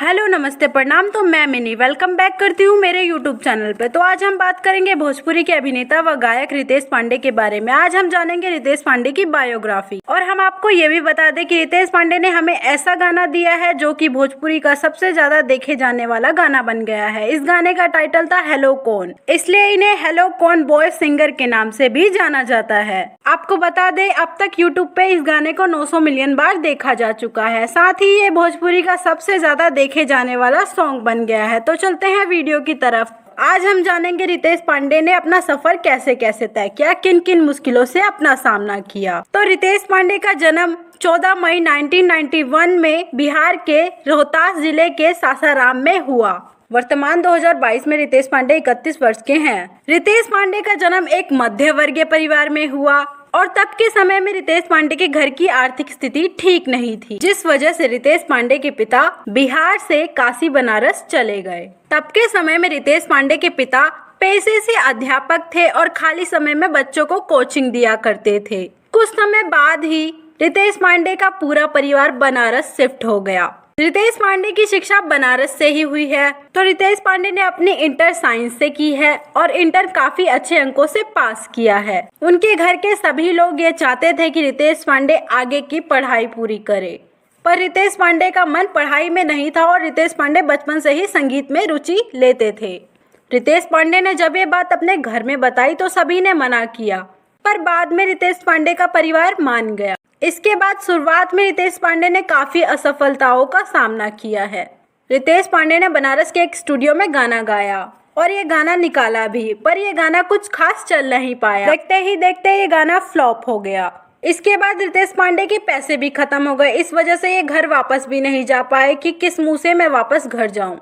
Hello नमस्ते प्रणाम। तो मैं मिनी वेलकम बैक करती हूँ मेरे यूट्यूब चैनल पे। तो आज हम बात करेंगे भोजपुरी के अभिनेता व गायक रितेश पांडे के बारे में। आज हम जानेंगे रितेश पांडे की बायोग्राफी और हम आपको ये भी बता दें कि रितेश पांडे ने हमें ऐसा गाना दिया है जो कि भोजपुरी का सबसे ज्यादा देखे जाने वाला गाना बन गया है। इस गाने का टाइटल था हेलो कौन, इसलिए इन्हें हेलो कौन बॉय सिंगर के नाम से भी जाना जाता है। आपको बता दें अब तक यूट्यूब पे इस गाने को 900 मिलियन बार देखा जा चुका है। साथ ही ये भोजपुरी का सबसे ज्यादा देखे जाने वाला सॉन्ग बन गया है। तो चलते हैं वीडियो की तरफ। आज हम जानेंगे रितेश पांडे ने अपना सफर कैसे कैसे तय किया, किन किन मुश्किलों से अपना सामना किया। तो रितेश पांडे का जन्म 14 मई 1991 में बिहार के रोहतास जिले के सासाराम में हुआ। वर्तमान 2022 में रितेश पांडे 31 वर्ष के हैं। रितेश पांडे का जन्म एक मध्य वर्गीय परिवार में हुआ और तब के समय में रितेश पांडे के घर की आर्थिक स्थिति ठीक नहीं थी, जिस वजह से रितेश पांडे के पिता बिहार से काशी बनारस चले गए। तब के समय में रितेश पांडे के पिता पेशे से अध्यापक थे और खाली समय में बच्चों को कोचिंग दिया करते थे। कुछ समय बाद ही रितेश पांडे का पूरा परिवार बनारस शिफ्ट हो गया। रितेश पांडे की शिक्षा बनारस से ही हुई है। तो रितेश पांडे ने अपनी इंटर साइंस से की है और इंटर काफी अच्छे अंकों से पास किया है। उनके घर के सभी लोग ये चाहते थे कि रितेश पांडे आगे की पढ़ाई पूरी करे, पर रितेश पांडे का मन पढ़ाई में नहीं था और रितेश पांडे बचपन से ही संगीत में रुचि लेते थे। रितेश पांडे ने जब ये बात अपने घर में बताई तो सभी ने मना किया, पर बाद में रितेश पांडे का परिवार मान गया। इसके बाद शुरुआत में रितेश पांडे ने काफी असफलताओं का सामना किया है। रितेश पांडे ने बनारस के एक स्टूडियो में गाना गाया और ये गाना निकाला भी, पर ये गाना कुछ खास चल नहीं पाया। देखते ही देखते ये गाना फ्लॉप हो गया। इसके बाद रितेश पांडे के पैसे भी खत्म हो गए। इस वजह से ये घर वापस भी नहीं जा पाए कि किस मुंह से मैं वापस घर जाऊं।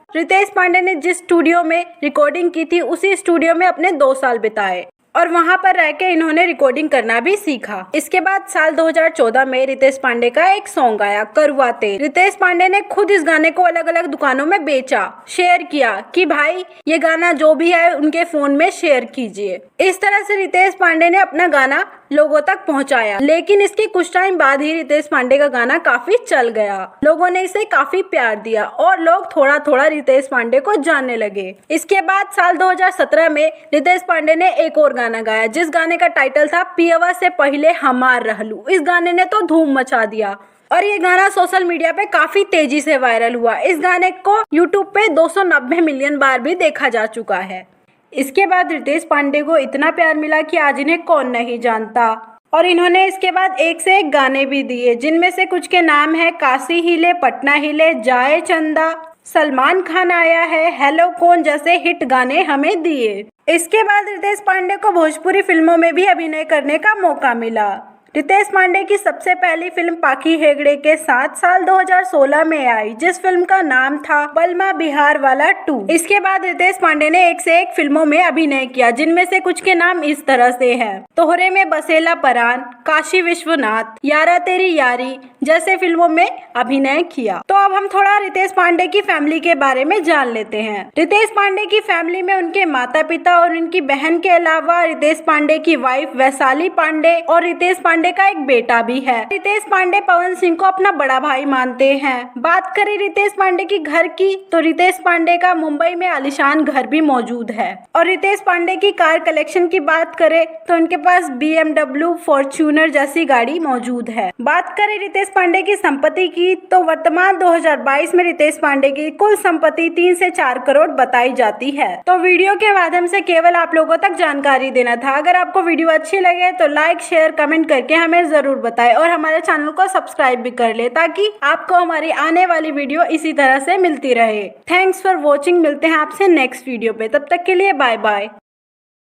रितेश पांडे ने जिस स्टूडियो में रिकॉर्डिंग की थी उसी स्टूडियो में अपने 2 साल बिताए और वहां पर रह के इन्होंने रिकॉर्डिंग करना भी सीखा। इसके बाद साल 2014 में रितेश पांडे का एक सॉन्ग आया करुआ तेल। रितेश पांडे ने खुद इस गाने को अलग अलग दुकानों में बेचा, शेयर किया कि भाई ये गाना जो भी है उनके फोन में शेयर कीजिए। इस तरह से रितेश पांडे ने अपना गाना लोगों तक पहुंचाया। लेकिन इसके कुछ टाइम बाद ही रितेश पांडे का गाना काफी चल गया। लोगों ने इसे काफी प्यार दिया और लोग थोड़ा थोड़ा रितेश पांडे को जानने लगे। इसके बाद साल 2017 में रितेश पांडे ने एक और गाना गाया, जिस गाने का टाइटल था पियवा से पहले हमार रहलू। इस गाने ने तो धूम मचा दिया और ये गाना सोशल मीडिया पे काफी तेजी से वायरल हुआ। इस गाने को यूट्यूब पे 290 मिलियन बार भी देखा जा चुका है। इसके बाद रितेश पांडे को इतना प्यार मिला कि आज इन्हें कौन नहीं जानता और इन्होंने इसके बाद एक से एक गाने भी दिए, जिनमें से कुछ के नाम है काशी हिले, पटना हिले, जाए चंदा, सलमान खान आया है, हेलो कौन जैसे हिट गाने हमें दिए। इसके बाद रितेश पांडे को भोजपुरी फिल्मों में भी अभिनय करने का मौका मिला। रितेश पांडे की सबसे पहली फिल्म पाखी हेगड़े के साथ साल 2016 में आई, जिस फिल्म का नाम था बलमा बिहार वाला 2। इसके बाद रितेश पांडे ने एक से एक फिल्मों में अभिनय किया, जिनमें से कुछ के नाम इस तरह से हैं। तोहरे में बसेला परान, काशी विश्वनाथ, यारा तेरी यारी जैसे फिल्मों में अभिनय किया। तो अब हम थोड़ा रितेश पांडे की फैमिली के बारे में जान लेते हैं। रितेश पांडे की फैमिली में उनके माता पिता और उनकी बहन के अलावा रितेश पांडे की वाइफ वैशाली पांडे और रितेश पांडे का एक बेटा भी है। रितेश पांडे पवन सिंह को अपना बड़ा भाई मानते हैं। बात करें रितेश पांडे की घर की, तो रितेश पांडे का मुंबई में आलीशान घर भी मौजूद है। और रितेश पांडे की कार कलेक्शन की बात करें तो उनके पास BMW, फॉर्च्यूनर जैसी गाड़ी मौजूद है। बात करें रितेश पांडे की संपत्ति की, तो वर्तमान 2022 में रितेश पांडे की कुल संपत्ति 3 से 4 करोड़ बताई जाती है। तो वीडियो के माध्यम से केवल आप लोगों तक जानकारी देना था। अगर आपको वीडियो अच्छी लगे तो लाइक, शेयर, कमेंट करके हमें जरूर बताएं और हमारे चैनल को सब्सक्राइब भी कर ले, ताकि आपको हमारी आने वाली वीडियो इसी तरह से मिलती रहे। Thanks for watching. मिलते हैं आपसे नेक्स्ट वीडियो पे, तब तक के लिए बाय बाय।